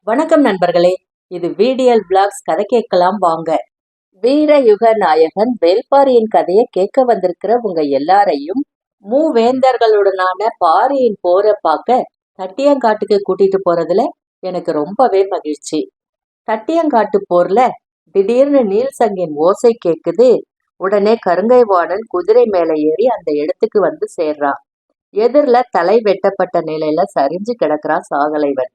வணக்கம் நண்பர்களே. இது விடிஎல் பிளாக்ஸ். கதை கேட்கலாம் வாங்க. வீரயுக நாயகன் வேல்பாரியின் கதையை கேட்க வந்திருக்கிற உங்க எல்லாரையும் மூவேந்தர்களுடனான பாரியின் போரை பார்க்க தட்டியங்காட்டுக்கு கூட்டிட்டு போறதுல எனக்கு ரொம்பவே மகிழ்ச்சி. தட்டியங்காட்டு போர்ல திடீர்னு நீல்சங்கின் ஓசை கேக்குது. உடனே கருங்கைவாணன் குதிரை மேல ஏறி அந்த இடத்துக்கு வந்து சேர்றான். எதிரில தலை வெட்டப்பட்ட நிலையில சரிஞ்சு கிடக்குறான் சாகலைவன்.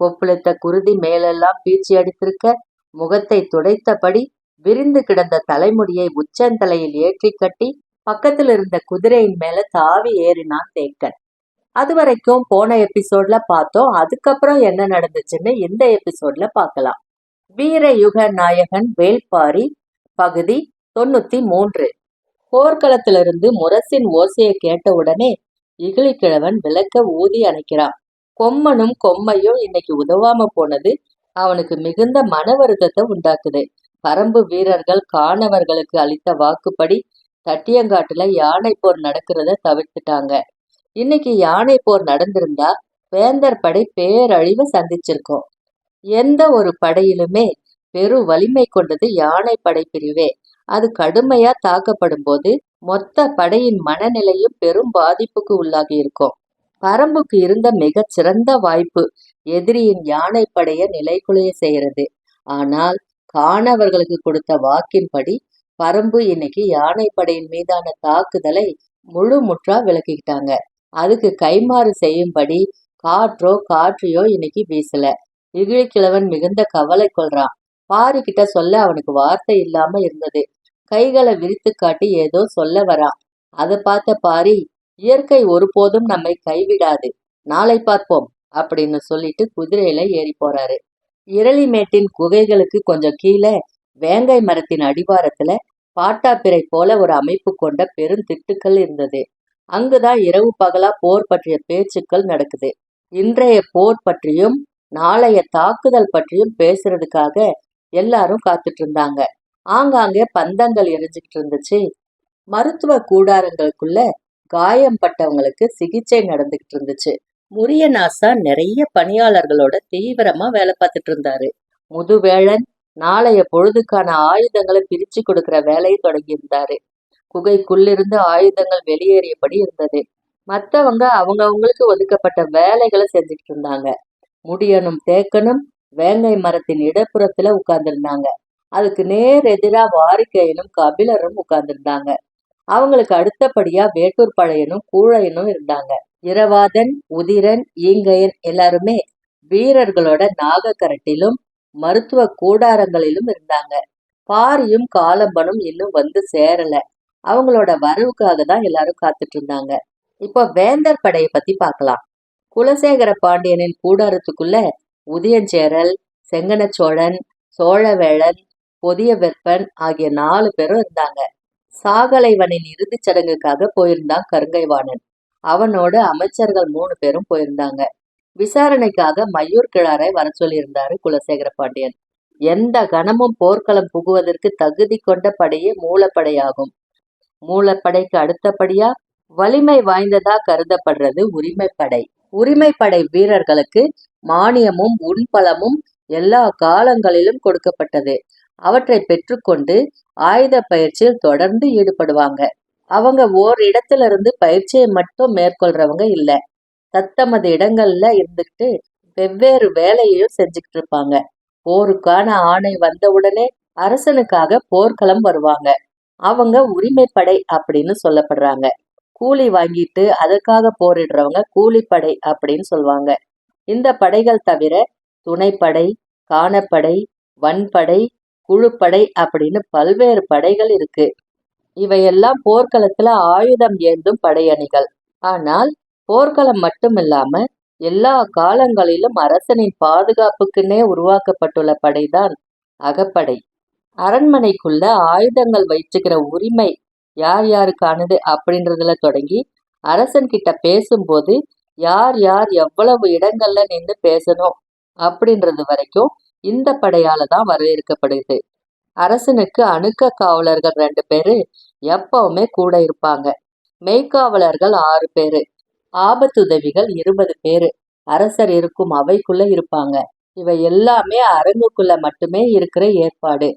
கொப்புளித்த குருதி மேலெல்லாம் பீச்சி அடித்திருக்க, முகத்தை துடைத்தபடி விரிந்து கிடந்த தலைமுடியை உச்சந்தலையில் ஏற்றி கட்டி பக்கத்தில் இருந்த குதிரையின் மேல தாவி ஏறினான் தேக்கன். அது வரைக்கும் போன எபிசோட்ல பார்த்தோம். அதுக்கப்புறம் என்ன நடந்துச்சுன்னு இந்த எபிசோட்ல பார்க்கலாம். வீரயுக நாயகன் வேல்பாரி பகுதி 93. போர்க்களத்திலிருந்து முரசின் ஓசையை கேட்டவுடனே இகிலிக்கிழவன் விளக்க ஊதி அணைக்கிறான். கொம்மனும் கொம்மையும் இன்னைக்கு உதவாம போனது அவனுக்கு மிகுந்த மன வருத்தத்தை உண்டாக்குது. பரம்பு வீரர்கள் காணவர்களுக்கு அளித்த வாக்குப்படி தட்டியங்காட்டுல யானை போர் நடக்கிறத தவிர்த்துட்டாங்க. இன்னைக்கு யானை போர் நடந்திருந்தா வேந்தர் படை பேரழிவு சந்திச்சிருக்கோம். எந்த ஒரு படையிலுமே பெரு வலிமை கொண்டது யானை படை பிரிவே. அது கடுமையா தாக்கப்படும் போது மொத்த படையின் மனநிலையும் பெரும் பாதிப்புக்கு உள்ளாகி இருக்கும். பரம்புக்கு இருந்த மிகச் சிறந்த வாய்ப்பு எதிரியின் யானை படைய நிலைகுலைய செய்யறது. ஆனால் காணவர்களுக்கு கொடுத்த வாக்கின்படி பரம்பு இன்னைக்கு யானை படையின் மீதான தாக்குதலை முழு முற்றா விலக்கிக்கிட்டாங்க. அதுக்கு கைமாறு செய்யும்படி காற்றையோ இன்னைக்கு வீசல. இகிழிக்கிழவன் மிகுந்த கவலை கொள்றான். பாரிக்கிட்ட சொல்ல அவனுக்கு வார்த்தை இல்லாம இருந்தது. கைகளை விரித்து காட்டி ஏதோ சொல்ல வரான். அதை பார்த்த பாரி, இயற்கை ஒருபோதும் நம்மை கைவிடாது, நாளை பார்ப்போம் அப்படின்னு சொல்லிட்டு குதிரையில ஏறி போறாரு. இரளிமேட்டின் குகைகளுக்கு கொஞ்சம் கீழே வேங்கை மரத்தின் அடிவாரத்துல பாட்டாப்பிரை போல ஒரு அமைப்பு கொண்ட பெருந்திட்டுக்கள் இருந்தது. அங்குதான் இரவு பகலா போர் பற்றிய பேச்சுக்கள் நடக்குது. இன்றைய போர் பற்றியும் நாளைய தாக்குதல் பற்றியும் பேசுறதுக்காக எல்லாரும் காத்துட்டு இருந்தாங்க. ஆங்காங்கே பந்தங்கள் எரிஞ்சுக்கிட்டு இருந்துச்சு. மருத்துவ கூடாரங்களுக்குள்ள காயம் பட்டவங்களுக்கு சிகிச்சை நடந்துகிட்டு இருந்துச்சு. முரியநாசா நிறைய பணியாளர்களோட தீவிரமா வேலை பார்த்துட்டு இருந்தாரு. முதுவேளன் நாளைய பொழுதுக்கான ஆயுதங்களை பிரிச்சு கொடுக்கிற வேலையை தொடங்கி இருந்தாரு. குகைக்குள்ளிருந்து ஆயுதங்கள் வெளியேறியபடி இருந்தது. மத்தவங்க அவங்களுக்கு ஒதுக்கப்பட்ட வேலைகளை செஞ்சுக்கிட்டு இருந்தாங்க. முடியனும் தேக்கனும் வேங்கை மரத்தின் இடப்புறத்துல உட்கார்ந்துருந்தாங்க. அதுக்கு நேர் எதிரா வாரிக்கையனும் கபிலரும் உட்கார்ந்துருந்தாங்க. அவங்களுக்கு அடுத்தபடியா வேட்டூர் பழையனும் கூழையனும் இருந்தாங்க. இரவாதன், உதிரன், ஈங்கையன் எல்லாருமே வீரர்களோட நாகக்கரட்டிலும் மருத்துவ கூடாரங்களிலும் இருந்தாங்க. பாரியும் காலம்பனும் இன்னும் வந்து சேரல. அவங்களோட வரவுக்காக தான் எல்லாரும் காத்துட்டு இருந்தாங்க. இப்போ வேந்தர் படையை பத்தி பார்க்கலாம். குலசேகர பாண்டியனின் கூடாரத்துக்குள்ள உதயஞ்சேரல், செங்கனச்சோழன், சோழவேளன், பொதிய வெப்பன் ஆகிய 4 பேரும் இருந்தாங்க. சாகலைவனின் இறுதிச் சடங்குக்காக போயிருந்தான் கருங்கைவாணன். அவனோட அமைச்சர்கள் 3 பேரும் போயிருந்தாங்க. விசாரணைக்காக மையூர் கிழாரை வர சொல்லியிருந்தாரு குலசேகர பாண்டியன். எந்த கணமும் போர்க்களம் புகுவதற்கு தகுதி கொண்ட படையே மூலப்படையாகும். மூலப்படைக்கு அடுத்தபடியா வலிமை வாய்ந்ததா கருதப்படுறது உரிமைப்படை. உரிமைப்படை வீரர்களுக்கு மானியமும் உண்பலமும் எல்லா காலங்களிலும் கொடுக்கப்பட்டது. அவற்றை பெற்றுக்கொண்டு ஆயுத பயிற்சியில் தொடர்ந்து ஈடுபடுவாங்க. அவங்க இடத்துல இருந்து பயிற்சியை மட்டும் மேற்கொள்றவங்க இல்ல, தத்தமது இடங்கள்ல இருந்துகிட்டு வெவ்வேறு வேலையையும் செஞ்சுக்கிட்டு இருப்பாங்க. போருக்கான ஆணை வந்தவுடனே அரசனுக்காக போர்க்களம் வருவாங்க. அவங்க உரிமைப்படை அப்படின்னு சொல்லப்படுறாங்க. கூலி வாங்கிட்டு அதற்காக போரிடுறவங்க கூலிப்படை அப்படின்னு சொல்லுவாங்க. இந்த படைகள் தவிர துணைப்படை, காணப்படை, வன்படை, குழுப்படை அப்படின்னு பல்வேறு படைகள் இருக்கு. இவையெல்லாம் போர்க்களத்துல ஆயுதம் ஏந்தும் படையணிகள். ஆனால் போர்க்களம் மட்டும் இல்லாம எல்லா காலங்களிலும் அரசனின் பாதுகாப்புக்குன்னே உருவாக்கப்பட்டுள்ள படைதான் அகப்படை. அரண்மனைக்குள்ள ஆயுதங்கள் வைச்சுக்கிற உரிமை யார் யாருக்கானது அப்படின்றதுல தொடங்கி அரசன் கிட்ட பேசும்போது யார் யார் எவ்வளவு இடங்கள்ல நின்று பேசணும் அப்படின்றது வரைக்கும் இந்த படையால தான் வரையறுக்கப்படுது. அரசனுக்கு அணுக்க காவலர்கள் 2 பேரு எப்பவுமே கூட இருப்பாங்க. மெய்க்காவலர்கள் 6 பேரு, ஆபத்துதவிகள் 20 பேரு அரசர் இருக்கும் அவைக்குள்ள இருப்பாங்க. இவை எல்லாமே அரங்குக்குள்ள மட்டுமே இருக்கிற ஏற்பாடு.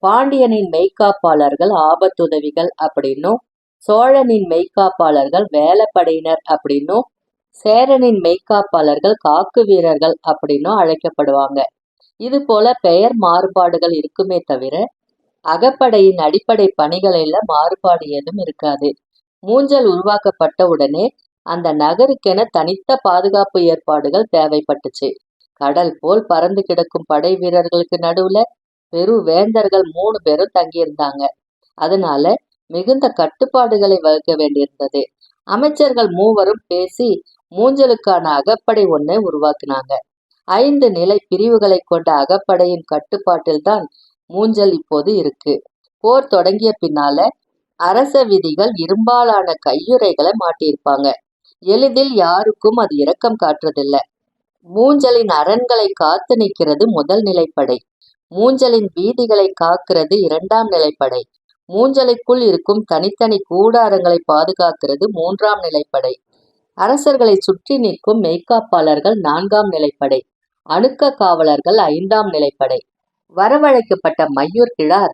பாண்டியனின் மெய்காப்பாளர்கள் ஆபத்துதவிகள் அப்படின்னும், சோழனின் மெய்காப்பாளர்கள் வேலப்படையினர் அப்படின்னும், சேரனின் மெய்காப்பாளர்கள் காக்கு வீரர்கள் அப்படின்னும் அழைக்கப்படுவாங்க. இது போல பெயர் மாறுபாடுகள் இருக்குமே தவிர அகப்படையின் அடிப்படை பணிகளில மாறுபாடு ஏதும் இருக்காது. மூஞ்சல் உருவாக்கப்பட்ட உடனே அந்த நகருக்கென தனித்த பாதுகாப்பு ஏற்பாடுகள் தேவைப்பட்டுச்சு. கடல் போல் பறந்து கிடக்கும் படை வீரர்களுக்கு நடுவுல பெரு வேந்தர்கள் 3 பேரும் தங்கியிருந்தாங்க. அதனால மிகுந்த கட்டுப்பாடுகளை வகுக்க வேண்டியிருந்தது. அமைச்சர்கள் மூவரும் பேசி மூஞ்சலுக்கான அகப்படை ஒன்றை உருவாக்கினாங்க. 5 நிலை பிரிவுகளை கொண்ட அகப்படையின் கட்டுப்பாட்டில்தான் மூஞ்சல் இப்போது இருக்கு. போர் தொடங்கிய பின்னால அரச விதிகள் இரும்பாலான கையுறைகளை மாட்டியிருப்பாங்க. எளிதில் யாருக்கும் அது இரக்கம் காட்டுறதில்ல. மூஞ்சலின் அரண்களை காத்து நிற்கிறது முதல் நிலைப்படை. மூஞ்சலின் வீதிகளை காக்கிறது 2ஆம் நிலைப்படை. மூஞ்சலுக்குள் இருக்கும் தனித்தனி கூடாரங்களை பாதுகாக்கிறது 3ஆம் நிலைப்படை. அரசர்களை சுற்றி நிற்கும் மெய்காப்பாளர்கள் 4ஆம் நிலைப்படை. அணுக்க காவலர்கள் 5ஆம் நிலைப்படை. வரவழைக்கப்பட்ட மையூர் கிழார்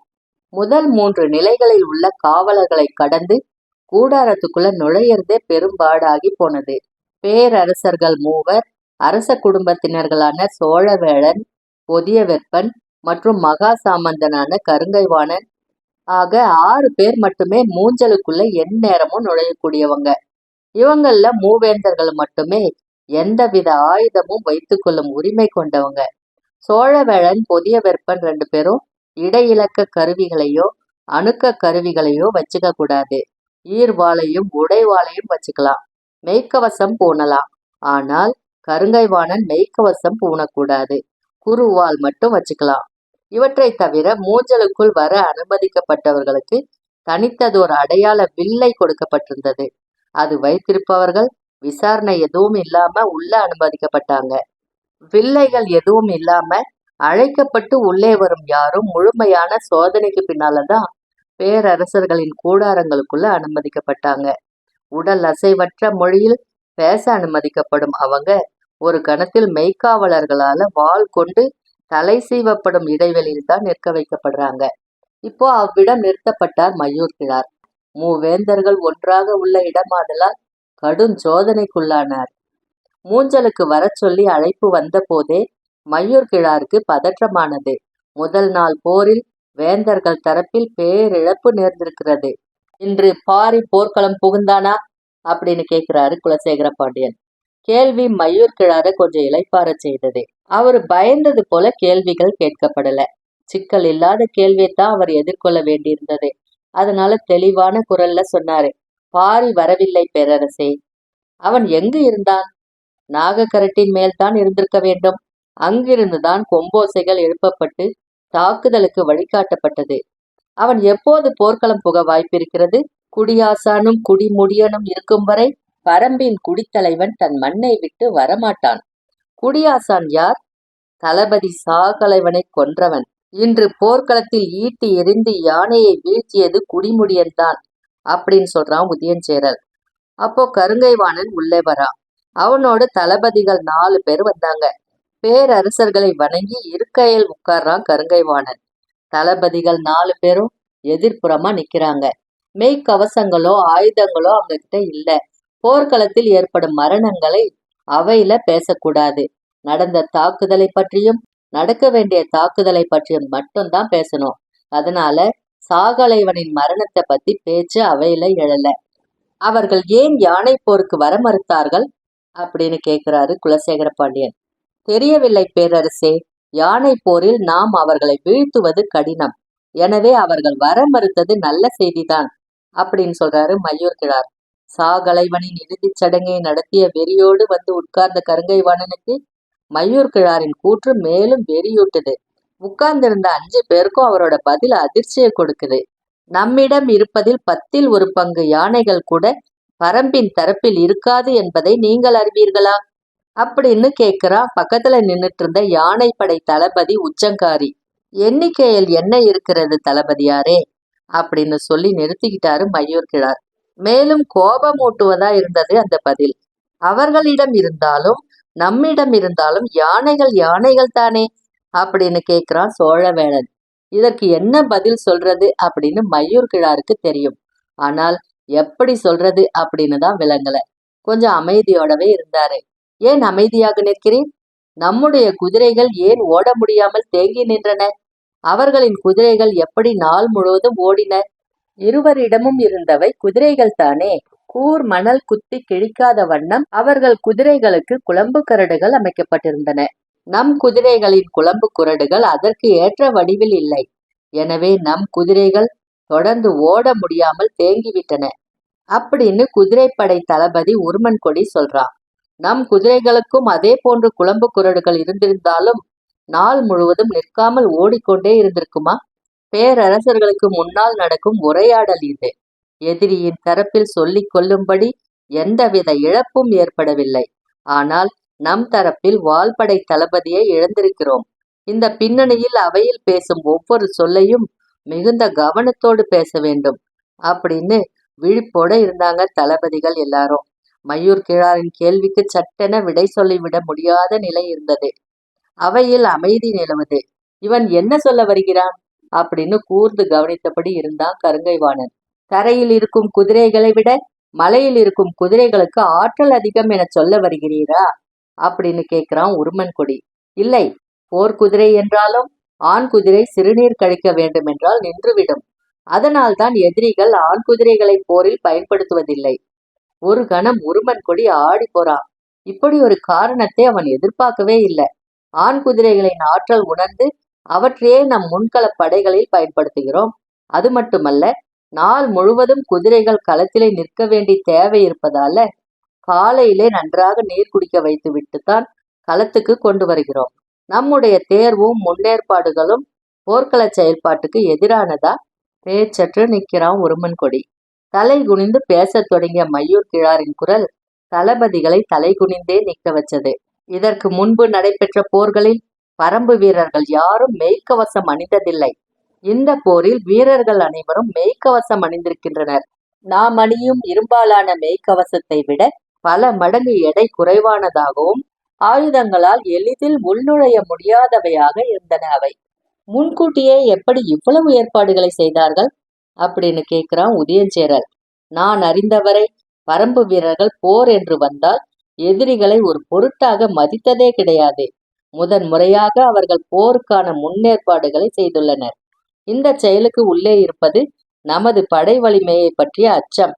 முதல் 3 நிலைகளில் உள்ள காவலர்களை கடந்து கூடாரத்துக்குள்ள நுழையிறதே பெரும்பாடாகி போனது. பேரரசர்கள் 3 அரச குடும்பத்தினர்களான சோழவேளன், பொதியவெற்பன் மற்றும் மகா சாமந்தனான கருங்கைவாணன் ஆக 6 பேர் மட்டுமே மூஞ்சலுக்குள்ள எந்நேரமும் நுழையக்கூடியவங்க. இவங்கள மூவேந்தர்கள் மட்டுமே எந்தவித ஆயுதமும் வைத்துக்கொள்ளும் உரிமை கொண்டவங்க. சோழவேளன், பொதியவெற்பன் 2 பேரும் இடையிலக்க கருவிகளையோ அணுக்க கருவிகளையோ வச்சுக்க கூடாது. ஈர்வாளையும் உடைவாளையும் வச்சுக்கலாம். மெய்க்கவசம் பூணலாம். ஆனால் கருங்கைவாணன் மெய்க்கவசம் பூணக்கூடாது. குருவால் மட்டும் வச்சுக்கலாம். இவற்றை தவிர மூஞ்சலுக்குள் வர அனுமதிக்கப்பட்டவர்களுக்கு தனித்ததோர் அடையாள வில்லை கொடுக்கப்பட்டிருந்தது. அது வைத்திருப்பவர்கள் விசாரணை எதுவும் இல்லாம உள்ள அனுமதிக்கப்பட்டாங்க. வில்லைகள் எதுவும் இல்லாம அழைக்கப்பட்டு உள்ளே வரும் யாரும் முழுமையான சோதனைக்கு பின்னாலதான் பேரரசர்களின் கூடாரங்களுக்குள்ள அனுமதிக்கப்பட்டாங்க. உடல் அசைவற்ற மொழியில் பேச அனுமதிக்கப்படும் அவங்க ஒரு கணத்தில் மெய்க்காவலர்களால வாள் கொண்டு தலை சீவப்படும் இடைவெளியில் தான் நிற்க வைக்கப்படுறாங்க. இப்போ அவ்விடம் நிறுத்தப்பட்டார் மையூர் கிழார். மூவேந்தர்கள் ஒன்றாக உள்ள இடமாதலால் கடும் சோதனைக்குள்ளானார். மூஞ்சலுக்கு வர சொல்லி அழைப்பு வந்த போதே மையூர் கிழாருக்கு பதற்றமானது. முதல் நாள் போரில் வேந்தர்கள் தரப்பில் பேரிழப்பு நேர்ந்திருக்கிறது. இன்று பாரி போர்க்களம் புகுந்தானா அப்படின்னு கேட்கிறாரு குலசேகர பாண்டியன். கேள்வி மையூர் கிழார கொஞ்சம் இளைப்பாற செய்தது. அவரு பயந்தது போல கேள்விகள் கேட்கப்படல. சிக்கல் இல்லாத கேள்வியைத்தான் அவர் எதிர்கொள்ள வேண்டியிருந்தது. அதனால தெளிவான குரல்ல சொன்னாரு, பாரி வரவில்லை பேரரசே. அவன் எங்கு இருந்தான்? நாகக்கரட்டின் மேல்தான் இருந்திருக்க வேண்டும். அங்கிருந்துதான் கொம்போசைகள் எழுப்பப்பட்டு தாக்குதலுக்கு வழிகாட்டப்பட்டது. அவன் எப்போது போர்க்களம் புக வாய்ப்பிருக்கிறது? குடியாசானும் குடிமுடியனும் இருக்கும் வரை பரம்பின் குடித்தலைவன் தன் மண்ணை விட்டு வரமாட்டான். குடியாசான் யார்? தளபதி சாகலைவனை கொன்றவன். இன்று போர்க்களத்தில் ஈட்டி எறிந்து யானையை வீழ்த்தியது குடிமுடியன்தான் அப்படின்னு சொல்றான் உதயஞ்சேரல். அப்போ கருங்கைவாணன் உள்ளே வரா. அவனோடு தளபதிகள் 4 பேர் வந்தாங்க. பேரரசர்களை வணங்கி இருக்கையில் உட்கார்றான் கருங்கைவாணன். தளபதிகள் 4 பேரும் எதிர்ப்புறமா நிக்கிறாங்க. மெய்க்கவசங்களோ ஆயுதங்களோ அவங்க கிட்ட இல்ல. போர்க்களத்தில் ஏற்படும் மரணங்களை அவையில பேசக்கூடாது. நடந்த தாக்குதலை பற்றியும் நடக்க வேண்டிய தாக்குதலை பற்றியும் மட்டும்தான் பேசணும். அதனால சாகலைவனின் மரணத்தை பத்தி பேச்சு அவையில எழல. அவர்கள் ஏன் யானை போருக்கு வர மறுத்தார்கள் அப்படின்னு கேட்கிறாரு குலசேகர பாண்டியன். தெரியவில்லை பேரரசே. யானை போரில் நாம் அவர்களை வீழ்த்துவது கடினம். எனவே அவர்கள் வர மறுத்தது நல்ல செய்திதான் அப்படின்னு சொல்றாரு மையூர் கிழார். சாகலைவனின் இறுதிச் சடங்கை நடத்திய வெறியோடு வந்து உட்கார்ந்த கருங்கைவாணனுக்கு மையூர் கிழாரின் கூற்று மேலும் வெறியூட்டுது. உட்கார்ந்திருந்த 5 பேருக்கும் அவரோட பதில் அதிர்ச்சியை கொடுக்குது. நம்மிடம் இருப்பதில் 10ல் 1 பங்கு யானைகள் கூட பரம்பின் தரப்பில் இருக்காது என்பதை நீங்கள் அறிவீர்களா அப்படின்னு கேட்கிறா பக்கத்துல நின்றுட்டு இருந்த யானைப்படை தளபதி உச்சங்காரி. எண்ணிக்கையில் என்ன இருக்கிறது தளபதியாரே அப்படின்னு சொல்லி நிறுத்திக்கிட்டாரு மையூர் கிழார். மேலும் கோபமூட்டுவதா இருந்தது அந்த பதில். அவர்களிடம் இருந்தாலும் நம்மிடம் இருந்தாலும் யானைகள் யானைகள் தானே அப்படின்னு கேக்குறான் சோழவேளன். இதற்கு என்ன பதில் சொல்றது அப்படின்னு மையூர் கிழாருக்கு தெரியும். ஆனால் எப்படி சொல்றது அப்படின்னு தான் விளங்கல. கொஞ்சம் அமைதியோடவே இருந்தாரு. ஏன் அமைதியாக நிற்கிறேன்? நம்முடைய குதிரைகள் ஏன் ஓட முடியாமல் தேங்கி நின்றன? அவர்களின் குதிரைகள் எப்படி நாள் முழுவதும் ஓடின? இருவரிடமும் இருந்தவை குதிரைகள் தானே. கூர் மணல் குத்தி கிழிக்காத வண்ணம் அவர்கள் குதிரைகளுக்கு குளம்பு கரடுகள் அமைக்கப்பட்டிருந்தன. நம் குதிரைகளின் குளம்பு குரடுகள் அதற்கு ஏற்ற வடிவில் இல்லை. எனவே நம் குதிரைகள் தொடர்ந்து ஓட முடியாமல் தேங்கிவிட்டன அப்படின்னு குதிரைப்படை தளபதி உருமன்கொடி சொல்றான். நம் குதிரைகளுக்கும் அதே போன்று குளம்பு குரடுகள் இருந்திருந்தாலும் நாள் முழுவதும் நிற்காமல் ஓடிக்கொண்டே இருந்திருக்குமா? பேரரசர்களுக்கு முன்னால் நடக்கும் உரையாடல் இது. எதிரியின் தரப்பில் சொல்லிக் கொள்ளும்படி எந்தவித இழப்பும் ஏற்படவில்லை. ஆனால் நம் தரப்பில் வால்படை தளபதியை இழந்திருக்கிறோம். இந்த பின்னணியில் அவையில் பேசும் ஒவ்வொரு சொல்லையும் மிகுந்த கவனத்தோடு பேச வேண்டும் அப்படின்னு விழிப்போட இருந்தாங்க தளபதிகள் எல்லாரும். மையூர் கிழாரின் கேள்விக்கு சட்டென விடை சொல்லிவிட முடியாத நிலை இருந்தது. அவையில் அமைதி நிலவுது. இவன் என்ன சொல்ல வருகிறான் அப்படின்னு கூர்ந்து கவனித்தபடி இருந்தான் கருங்கைவாணன். தரையில் இருக்கும் குதிரைகளை விட மலையில் இருக்கும் குதிரைகளுக்கு ஆற்றல் அதிகம் என சொல்ல வருகிறீரா அப்படின்னு கேட்கிறான் உருமன்கொடி. இல்லை, போர்க்குதிரை என்றாலும் ஆண் குதிரை சிறுநீர் கழிக்க வேண்டும் என்றால் நின்றுவிடும். அதனால் தான் எதிரிகள் ஆண் குதிரைகளை போரில் பயன்படுத்துவதில்லை. ஒரு கணம் உருமன்கொடி ஆடி போறான். இப்படி ஒரு காரணத்தை அவன் எதிர்பார்க்கவே இல்லை. ஆண் குதிரைகளின் ஆற்றல் உணர்ந்து அவற்றையே நம் முன்கள படைகளில் பயன்படுத்துகிறோம். அது மட்டுமல்ல, நாள் முழுவதும் குதிரைகள் களத்திலே நிற்க வேண்டிய தேவை இருப்பதால காலையிலே நன்றாக நீர் குடிக்க வைத்து விட்டுத்தான் களத்துக்கு கொண்டு வருகிறோம். நம்முடைய தேர்வும் முன்னேற்பாடுகளும் போர்க்கள செயல்பாட்டுக்கு எதிரானதா? பேச்சற்று நிற்கிறான் உருமன்கொடி. தலை குனிந்து பேசத் தொடங்கிய மையூர் கிழாரின் குரல் தளபதிகளை தலை குனிந்தே நிற்க வச்சது. இதற்கு முன்பு நடைபெற்ற போர்களில் பரம்பு வீரர்கள் யாரும் மெய்க்கவசம் அணிந்ததில்லை. இந்த போரில் வீரர்கள் அனைவரும் மெய்க்கவசம் அணிந்திருக்கின்றனர். நாம் அணியும் இரும்பாலான மெய்க்கவசத்தை விட பல மடங்கு எடை குறைவானதாகவும் ஆயுதங்களால் எளிதில் உள்நுழைய முடியாதவையாக இருந்தன அவை. முன்கூட்டியே எப்படி இவ்வளவு ஏற்பாடுகளை செய்தார்கள் அப்படின்னு கேட்கிறான் உதயஞ்சேரல். நான் அறிந்தவரை பரம்பு வீரர்கள் போர் என்று வந்தால் எதிரிகளை ஒரு பொருட்டாக மதித்ததே கிடையாது. முதன் முறையாக அவர்கள் போருக்கான முன்னேற்பாடுகளை செய்துள்ளனர். இந்த செயலுக்கு உள்ளே இருப்பது நமது படை வலிமையை பற்றிய அச்சம்.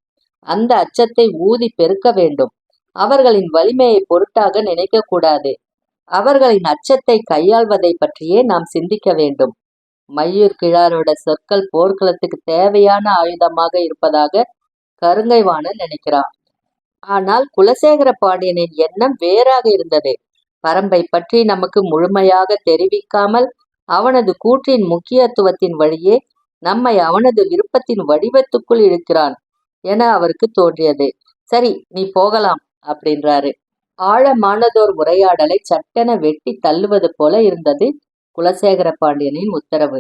அந்த அச்சத்தை ஊதி பெருக்க வேண்டும். அவர்களின் வலிமையை பொருட்டாக நினைக்க கூடாது. அவர்களின் அச்சத்தை கையாள்வதை பற்றியே நாம் சிந்திக்க வேண்டும். மையூர் கிழாரோட சொற்கள் போர்க்களத்துக்கு தேவையான ஆயுதமாக இருப்பதாக கருங்கைவாணன் நினைக்கிறான். ஆனால் குலசேகர பாண்டியனின் எண்ணம் வேறாக இருந்தது. பரம்பை பற்றி நமக்கு முழுமையாக தெரிவிக்காமல் அவனது கூற்றின் முக்கியத்துவத்தின் வழியே நம்மை அவனது விருப்பத்தின் வடிவத்துக்குள் இழுக்கிறான் என அவருக்கு தோன்றியது. சரி, நீ போகலாம் அப்படின்றாரு. ஆழமானதோர் உரையாடலை சட்டென வெட்டி தள்ளுவது போல இருந்தது குலசேகர பாண்டியனின் உத்தரவு.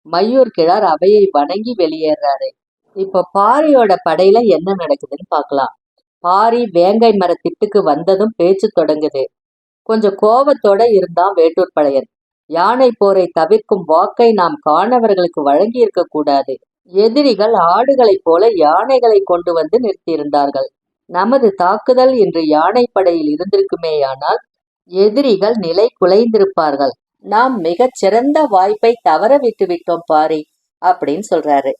மையூர் கிழார் அவையை வணங்கி வெளியேறாரு. இப்போ பாரியோட படையில என்ன நடக்குதுன்னு பார்க்கலாம். பாரி வேங்கை மரத்திட்டுக்கு வந்ததும் பேச்சு தொடங்குது. கொஞ்சம் கோபத்தோட இருந்தான் வேட்டூர் பழையன். யானை போரை தவிர்க்கும் வாக்கை நாம் காணவர்களுக்கு வழங்கி இருக்க கூடாது. எதிரிகள் ஆடுகளைப் போல யானைகளை கொண்டு வந்து நிறுத்தியிருந்தார்கள். நமது தாக்குதல் இன்று யானை படையில் இருந்திருக்குமேயானால் எதிரிகள் நிலை குலைந்திருப்பார்கள். நாம் மிகச் சிறந்த வாய்ப்பை தவற விட்டு விட்டோம் பாரி அப்படின்னு சொல்றாரு.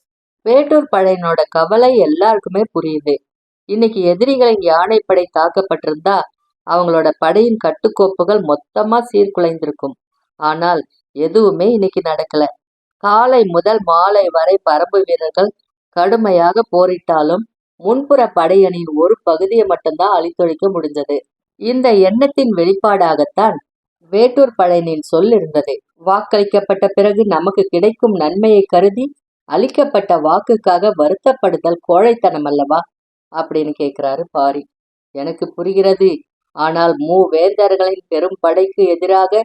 வேட்டூர் பழையனோட கவலை எல்லாருக்குமே புரியுது. இன்னைக்கு எதிரிகளின் யானைப்படை தாக்கப்பட்டிருந்தா அவங்களோட படையின் கட்டுக்கோப்புகள் மொத்தமா சீர்குலைந்திருக்கும். ஆனால் எதுவுமே இன்னைக்கு நடக்கல. காலை முதல் மாலை வரை பரம்பு வீரர்கள் கடுமையாக போரிட்டாலும் முன்புற படையணியின் ஒரு பகுதியை மட்டும்தான் அழித்தொழிக்க முடிஞ்சது. இந்த எண்ணத்தின் வெளிப்பாடாகத்தான் வேட்டூர் பழையனின் சொல் இருந்தது. வாக்களிக்கப்பட்ட பிறகு நமக்கு கிடைக்கும் நன்மையை கருதி அளிக்கப்பட்ட வாக்குக்காக வருத்தப்படுதல் கோழைத்தனம் அல்லவா அப்படின்னு கேட்கிறாரு பாரி. எனக்கு புரிகிறது. ஆனால் மூவேந்தர்களின் பெரும் படைக்கு எதிராக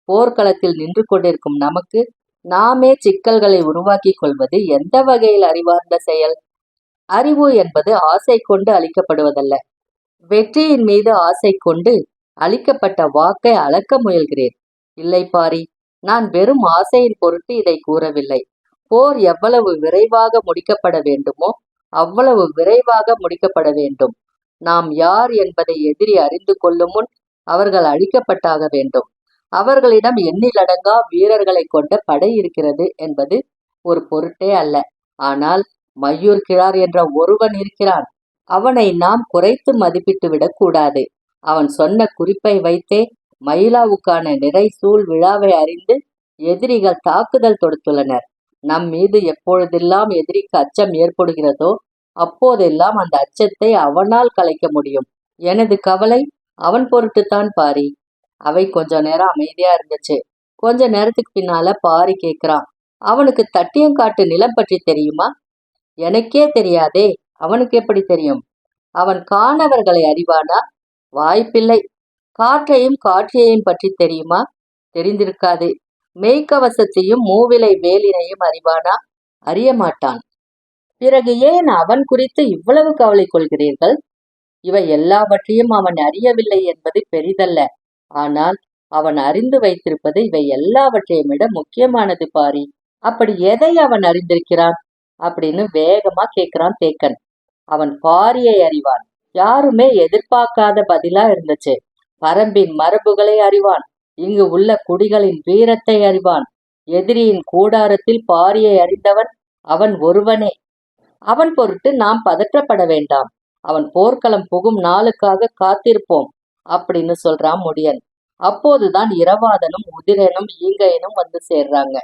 போர்க்களத்தில் நின்று கொண்டிருக்கும் நமக்கு நாமே சிக்கல்களை உருவாக்கி கொள்வது எந்த வகையில் அறிவார்ந்த செயல்? அறிவு என்பது ஆசை கொண்டு அளிக்கப்படுவதல்ல. வெற்றியின் மீது ஆசை கொண்டு அளிக்கப்பட்ட வாக்கை அளக்க முயல்கிறேன். இல்லை பாரி, நான் வெறும் ஆசையின் பொருட்டு இதை கூறவில்லை. போர் எவ்வளவு விரைவாக முடிக்கப்பட வேண்டுமோ அவ்வளவு விரைவாக முடிக்கப்பட வேண்டும். நாம் யார் என்பதை எதிரி அறிந்து கொள்ளும் முன் அவர்கள் அழிக்கப்பட்டாக வேண்டும். அவர்களிடம் எண்ணிலடங்கா வீரர்களை கொண்ட படை இருக்கிறது என்பது ஒரு பொருட்டே அல்ல. ஆனால் மையூர் கிழார் என்ற ஒருவன் இருக்கிறான். அவனை நாம் குறைத்து மதிப்பிட்டு விடக் கூடாது. அவன் சொன்ன குறிப்பை வைத்தே மயிலாவுக்கான நிறை சூழ் விழாவை அறிந்து எதிரிகள் தாக்குதல் தொடுத்துள்ளனர். நம் மீது எப்பொழுதெல்லாம் எதிரிக்கு அச்சம் ஏற்படுகிறதோ அப்போதெல்லாம் அந்த அச்சத்தை அவனால் கலைக்க முடியும். எனது கவலை அவன் பொருட்டுத்தான் பாரி. அவை கொஞ்ச நேரம் அமைதியா இருந்துச்சு. கொஞ்ச நேரத்துக்கு பின்னால பாரி கேக்குறான், அவனுக்கு தட்டியங்காட்டு நிலம் பற்றி தெரியுமா? எனக்கே தெரியாதே, அவனுக்கு எப்படி தெரியும்? அவன் காணவர்களை அறிவானா? வாய்ப்பில்லை. காற்றையும் காட்சியையும் பற்றி தெரியுமா? தெரிந்திருக்காது. மெய்க்கவசத்தையும் மூவிலை வேலினையும் அறிவானா? அறிய மாட்டான். பிறகு ஏன் அவன் குறித்து இவ்வளவு கவலை கொள்கிறீர்கள்? இவை எல்லாவற்றையும் அவன் அறியவில்லை என்பது பெரிதல்ல. ஆனால் அவன் அறிந்து வைத்திருப்பது இவை எல்லாவற்றையும் விட முக்கியமானது பாரி. அப்படி எதை அவன் அறிந்திருக்கிறான் அப்படின்னு வேகமா கேக்குறான் தேக்கன். அவன் பாரியை அறிவான். யாருமே எதிர்பார்க்காத பதிலா இருந்துச்சு. பரம்பின் மரபுகளை அறிவான். இங்கு உள்ள குடிகளின் வீரத்தை அறிவான். எதிரியின் கூடாரத்தில் பாரியை அறிந்தவன் அவன் ஒருவனே. அவன் பொருட்டு நாம் பதற்றப்பட வேண்டாம். அவன் போர்க்களம் புகும் நாளுக்காக காத்திருப்போம் அப்படின்னு சொல்றான் முடியன். அப்போதுதான் இரவாதனும் உதிரனும் ஈங்கையனும் வந்து சேர்றாங்க.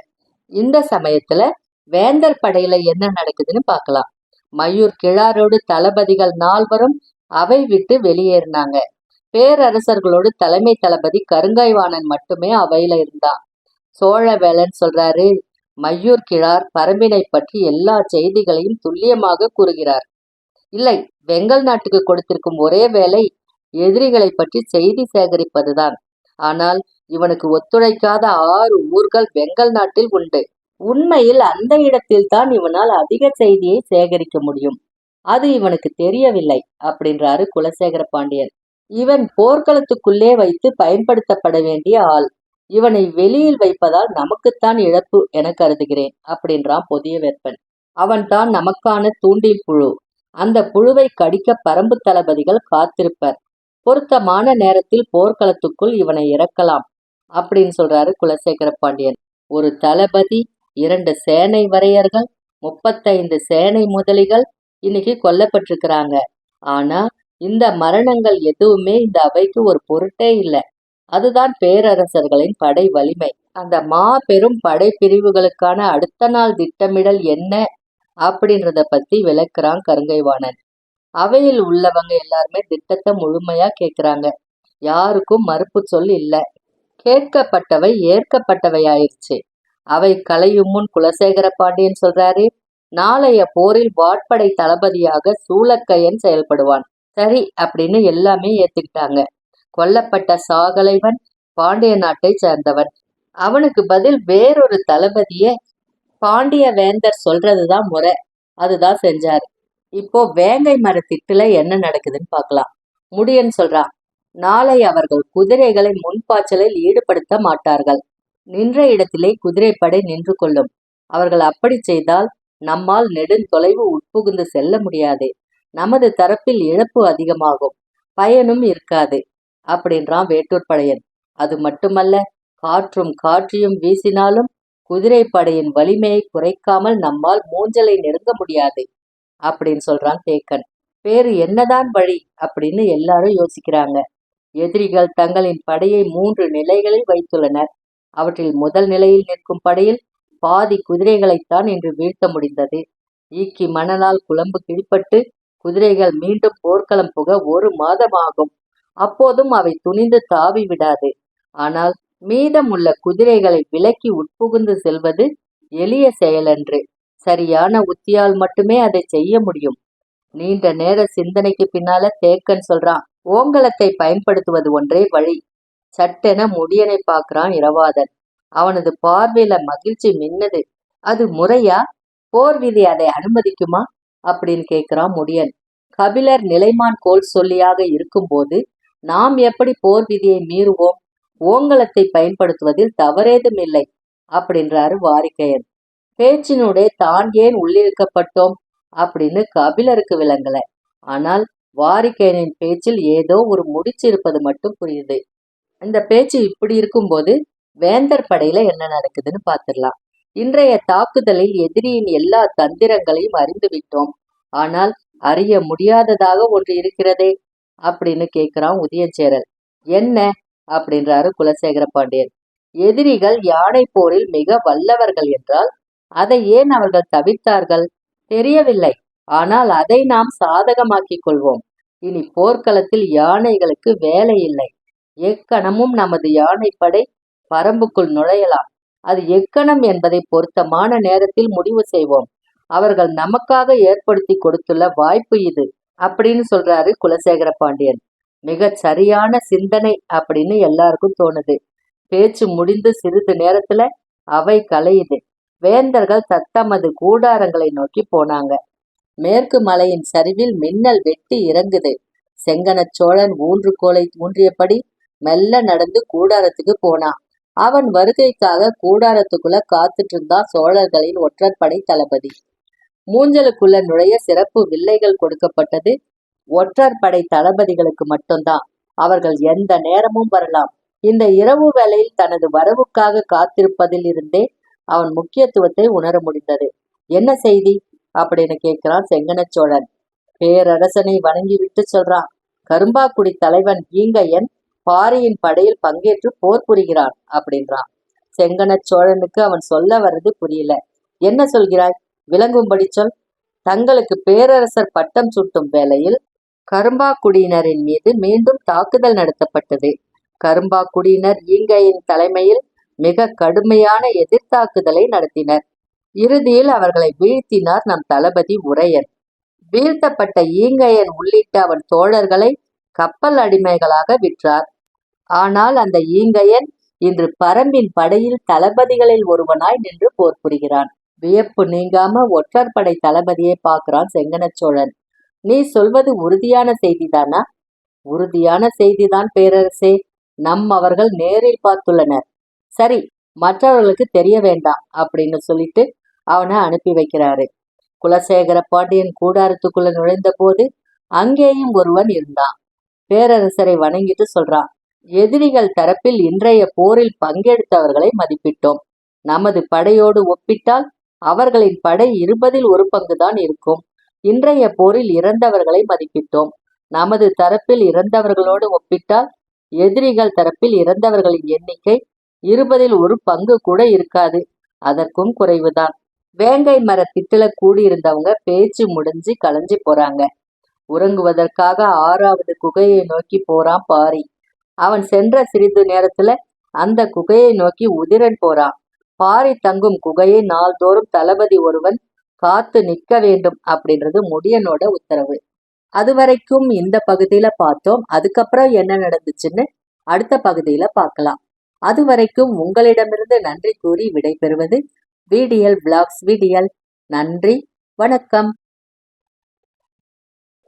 இந்த சமயத்துல வேந்தர் படையில என்ன நடக்குதுன்னு பார்க்கலாம். மையூர் கிழாரோடு தளபதிகள் 4 அவை விட்டு வெளியேறினாங்க. பேரரசர்களோடு தலைமை தளபதி கருங்கைவாணன் மட்டுமே அவையில இருந்தான். சோழவேளன் சொல்றாரு, மையூர் கிழார் பரம்பினை பற்றி எல்லா செய்திகளையும் துல்லியமாக கூறுகிறார். இல்லை, வெங்கல் நாட்டுக்கு கொடுத்திருக்கும் ஒரே வேலை எதிரிகளை பற்றி செய்தி சேகரிப்பதுதான். ஆனால் இவனுக்கு ஒத்துழைக்காத 6 ஊர்கள் வெங்கல் நாட்டில் உண்டு. உண்மையில் அந்த இடத்தில்தான் இவனால் அதிக செய்தியை சேகரிக்க முடியும். அது இவனுக்கு தெரியவில்லை அப்படின்றாரு குலசேகர பாண்டியன். இவன் போர்க்களத்துக்குள்ளே வைத்து பயன்படுத்தப்பட வேண்டிய ஆள். இவனை வெளியில் வைப்பதால் நமக்குத்தான் இழப்பு என கருதுகிறேன் அப்படின்றான் புதிய வேற்பன். அவன்தான் நமக்கான தூண்டில் புழு. அந்த புழுவை கடிக்க பரம்பு தளபதிகள் காத்திருப்பர். பொருத்தமான நேரத்தில் போர்க்களத்துக்குள் இவனை இறக்கலாம் அப்படின்னு சொல்றாரு குலசேகர பாண்டியன். ஒரு தளபதி, 2 சேனை வரையர்கள், 35 சேனை முதலிகள் இன்னைக்கு கொல்லப்பட்டிருக்கிறாங்க. ஆனா இந்த மரணங்கள் எதுவுமே இந்த அவைக்கு ஒரு பொருட்டே இல்லை. அதுதான் பேரரசர்களின் படை வலிமை. அந்த மாபெரும் படை பிரிவுகளுக்கான அடுத்த நாள் திட்டமிடல் என்ன அப்படின்றத பத்தி விளக்குறான் கருங்கைவாணன். அவையில் உள்ளவங்க எல்லாருமே திட்டத்தை முழுமையா கேக்குறாங்க. யாருக்கும் மறுப்பு சொல் இல்ல. கேட்கப்பட்டவை ஏற்கப்பட்டவை ஆயிடுச்சு. அவை கலையும் முன் குலசேகர பாண்டியன் சொல்றாரு, நாளைய போரில் வாட்படை தளபதியாக சூலக்கையன் செயல்படுவான். சரி அப்படின்னு எல்லாமே ஏத்துக்கிட்டாங்க. கொல்லப்பட்ட சாகலைவன் பாண்டிய நாட்டை சேர்ந்தவன். அவனுக்கு பதில் வேறொரு தளபதிய பாண்டிய வேந்தர் சொல்றதுதான் முறை. அதுதான் செஞ்சாரு. இப்போ வேங்கை மரத்திட்டுல என்ன நடக்குதுன்னு பார்க்கலாம். முடியன் சொல்றான், நாளை அவர்கள் குதிரைகளை முன்பாய்ச்சலில் ஈடுபடுத்த மாட்டார்கள். நின்ற இடத்திலே குதிரைப்படை நின்று கொள்ளும். அவர்கள் அப்படி செய்தால் நம்மால் நெடுந்தொலைவு உட்புகுந்து செல்ல முடியாது. நமது தரப்பில் இழப்பு அதிகமாகும், பயனும் இருக்காது அப்படின்றான் வேட்டூர் படையன். அது மட்டுமல்ல, காற்றும் காற்றியும் வீசினாலும் குதிரைப்படையின் வலிமையை குறைக்காமல் நம்மால் மூஞ்சலை நெருங்க முடியாது அப்படின்னு சொல்றான் தேக்கன். வேறு என்னதான் வழி அப்படின்னு எல்லாரும் யோசிக்கிறாங்க. எதிரிகள் தங்களின் படையை 3 நிலைகளில் வைத்துள்ளனர். அவற்றில் முதல் நிலையில் நிற்கும் படையில் பாதி குதிரைகளைத்தான் இன்று வீழ்த்த முடிந்தது. ஈக்கி மணலால் குழம்பு கிழிப்பட்டு குதிரைகள் மீண்டும் போர்க்களம் புக 1 மாதம் ஆகும். அப்போதும் அவை துணிந்து தாவி விடாது. ஆனால் மீதம் உள்ள குதிரைகளை விலக்கி உட்புகுந்து செல்வது எளிய செயலன்று. சரியான உத்தியால் மட்டுமே அதை செய்ய முடியும். நீண்ட நேர சிந்தனைக்கு பின்னால தேக்கன் சொல்றான், ஓங்கலத்தை பயன்படுத்துவது ஒன்றே வழி. சட்டென முடியனை பார்க்கிறான் இரவாதன். அவனது பார்வையில மகிழ்ச்சி மின்னது. அது முறையா? போர் விதி அதை அனுமதிக்குமா அப்படின்னு கேட்கிறான் முடியன். கபிலர் நிலைமான் கோல் சொல்லியாக இருக்கும்போது நாம் எப்படி போர் விதியை மீறுவோம்? ஓங்கலத்தை பயன்படுத்துவதில் தவறேதும் இல்லை அப்படின்றாரு வாரிக்கையன். பேச்சினூடே தான் ஏன் உள்ளிழுக்கப்பட்டோம் அப்படின்னு கபிலருக்கு விளங்கல. ஆனால் வாரிக்கையனின் பேச்சில் ஏதோ ஒரு முடிச்சு இருப்பது மட்டும் புரியுது. இந்த பேச்சு இப்படி இருக்கும்போது வேந்தர் படையில என்ன நடக்குதுன்னு பார்த்துடலாம். இன்றைய தாக்குதலில் எதிரியின் எல்லா தந்திரங்களையும் அறிந்து விட்டோம். ஆனால் அறிய முடியாததாக ஒன்று இருக்கிறதே அப்படின்னு கேட்கிறான் உதயஞ்சேரல். என்ன அப்படின்றாரு குலசேகர பாண்டியன். எதிரிகள் யானை போரில் மிக வல்லவர்கள் என்றால் அதை ஏன் அவர்கள் தவிர்த்தார்கள்? தெரியவில்லை. ஆனால் அதை நாம் சாதகமாக்கிக் கொள்வோம். இனி போர்க்களத்தில் யானைகளுக்கு வேலை இல்லை. எக்கணமும் நமது யானைப்படை பரம்புக்குள் நுழையலாம். அது எக்கணம் என்பதை பொருத்தமான நேரத்தில் முடிவு செய்வோம். அவர்கள் நமக்காக ஏற்படுத்தி கொடுத்துள்ள வாய்ப்பு இது அப்படின்னு சொல்றாரு குலசேகர பாண்டியன். மிகச் சரியான சிந்தனை அப்படின்னு எல்லாருக்கும் தோணுது. பேச்சு முடிந்து சிறிது நேரத்துல அவை கலையுது. வேந்தர்கள் தத்தமது கூடாரங்களை நோக்கி போனாங்க. மேற்கு மலையின் சரிவில் மின்னல் வெட்டி இறங்குது. செங்கனச் சோழன் ஊன்றுகோலை ஊன்றியபடி மெல்ல நடந்து கூடாரத்துக்கு போனான். அவன் வருகைக்காக கூடாரத்துக்குள்ள காத்துட்டு இருந்தான் சோழர்களின் ஒற்றற்படை தளபதி. மூஞ்சலுக்குள்ள நுழைய சிறப்பு வில்லைகள் கொடுக்கப்பட்டது. ஒற்றற்படை தளபதிகளுக்கு மட்டும்தான். அவர்கள் எந்த நேரமும் வரலாம். இந்த இரவு வேளையில் தனது வரவுக்காக காத்திருப்பதில் இருந்தே அவன் முக்கியத்துவத்தை உணர முடிந்தது. என்ன செய்தி அப்படின்னு கேட்கிறான் செங்கனச் சோழன். பேரரசனை வணங்கிவிட்டு சொல்றான். கரும்பாக்குடி தலைவன் ஈங்கையன் பாரியின் படையில் பங்கேற்று போர் புரிகிறான் அப்படின்றான். செங்கனச் சோழனுக்கு அவன் சொல்ல வர்றது புரியல. என்ன சொல்கிறாய்? விளங்கும்படி சொல். தங்களுக்கு பேரரசர் பட்டம் சூட்டும் வேளையில் கரும்பாக்குடியினரின் மீது மீண்டும் தாக்குதல் நடத்தப்பட்டது. கரும்பாக்குடியினர் ஈங்கையின் தலைமையில் மிக கடுமையான எதிர்த்தாக்குதலை நடத்தினர். இறுதியில் அவர்களை வீழ்த்தினார் நம் தளபதி உரையன். வீழ்த்தப்பட்ட ஈங்கையன் உள்ளிட்ட அவன் தோழர்களை கப்பல் அடிமைகளாக விற்றார். ஆனால் அந்த ஈங்கையன் இன்று பரம்பின் படையில் தளபதிகளில் ஒருவனாய் நின்று போர் புரிகிறான். வியப்பு நீங்காம ஒற்றற்படை தளபதியை பார்க்கிறான் செங்கனச் சோழன். நீ சொல்வது உறுதியான செய்திதானா? உறுதியான செய்திதான் பேரரசே. அவர்கள் நேரில் பார்த்துள்ளனர். சரி, மற்றவர்களுக்கு தெரிய வேண்டாம் அப்படின்னு சொல்லிட்டு அவனை அனுப்பி வைக்கிறாரு. குலசேகர பாண்டியன் கூடாரத்துக்குள்ள நுழைந்த போது அங்கேயும் ஒருவன் இருந்தான். பேரரசரை வணங்கிட்டு சொல்றான். எதிரிகள் தரப்பில் இன்றைய போரில் பங்கெடுத்தவர்களை மதிப்பிட்டோம். நமது படையோடு ஒப்பிட்டால் அவர்களின் படை 1/20 பங்குதான் இருக்கும். இன்றைய போரில் இறந்தவர்களை மதிப்பிட்டோம். நமது தரப்பில் இறந்தவர்களோடு ஒப்பிட்டால் எதிரிகள் தரப்பில் இறந்தவர்களின் எண்ணிக்கை 1/20 பங்கு கூட இருக்காது. அதற்கும் குறைவுதான். வேங்கை மர திட்டுல கூடியிருந்தவங்க பேச்சு முடிஞ்சு கலைஞ்சு போறாங்க. உறங்குவதற்காக 6வது குகையை நோக்கி போறான் பாரி. அவன் சென்ற சிறிது நேரத்துல அந்த குகையை நோக்கி உதிரன் போறான். பாரி தங்கும் குகையை நாள்தோறும் தளபதி ஒருவன் காத்து நிற்க வேண்டும் அப்படின்றது முடியனோட உத்தரவு. அதுவரைக்கும் இந்த பகுதியில பார்த்தோம். அதுக்கப்புறம் என்ன நடந்துச்சுன்னு அடுத்த பகுதியில பார்க்கலாம். அதுவரைக்கும் உங்களிடமிருந்து நன்றி கூறி விடைபெறுவது VDL Vlogs VDL. நன்றி, வணக்கம்.